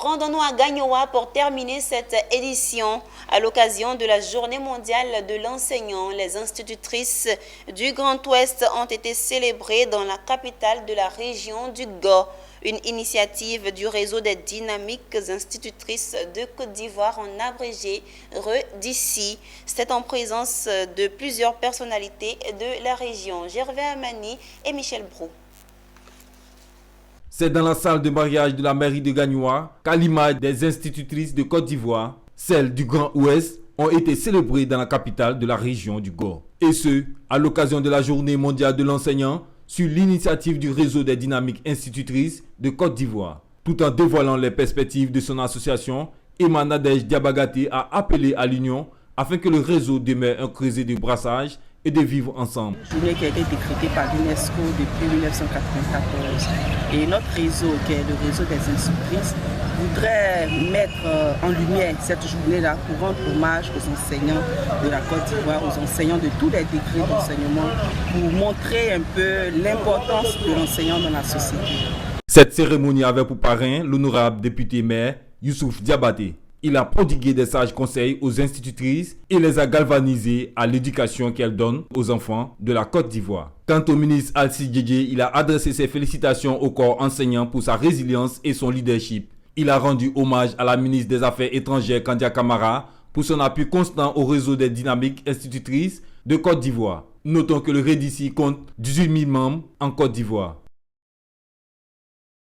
Rendons-nous à Gagnoa pour terminer cette édition. À l'occasion de la Journée mondiale de l'enseignant, les institutrices du Grand Ouest ont été célébrées dans la capitale de la région du Go. Une initiative du réseau des dynamiques institutrices de Côte d'Ivoire, en abrégé REDICI. C'est en présence de plusieurs personnalités de la région, Gervais Amani et Michel Brou. C'est dans la salle de mariage de la mairie de Gagnoa qu'à l'image des institutrices de Côte d'Ivoire, celles du Grand Ouest ont été célébrées dans la capitale de la région du Go. Et ce, à l'occasion de la Journée mondiale de l'enseignant, sur l'initiative du réseau des dynamiques institutrices de Côte d'Ivoire. Tout en dévoilant les perspectives de son association, Emma Nadège Diabagate a appelé à l'union afin que le réseau demeure un creuset de brassage et de vivre ensemble. Une journée qui a été décrétée par l'UNESCO depuis 1994. Et notre réseau, qui est le réseau des institutrices, voudrait mettre en lumière cette journée-là pour rendre hommage aux enseignants de la Côte d'Ivoire, aux enseignants de tous les degrés d'enseignement, pour montrer un peu l'importance de l'enseignant dans la société. Cette cérémonie avait pour parrain l'honorable député maire Youssouf Diabaté. Il a prodigué des sages conseils aux institutrices et les a galvanisées à l'éducation qu'elles donnent aux enfants de la Côte d'Ivoire. Quant au ministre Alci Djedje, il a adressé ses félicitations au corps enseignant pour sa résilience et son leadership. Il a rendu hommage à la ministre des Affaires étrangères Kandia Camara pour son appui constant au réseau des dynamiques institutrices de Côte d'Ivoire. Notons que le REDICI compte 18 000 membres en Côte d'Ivoire.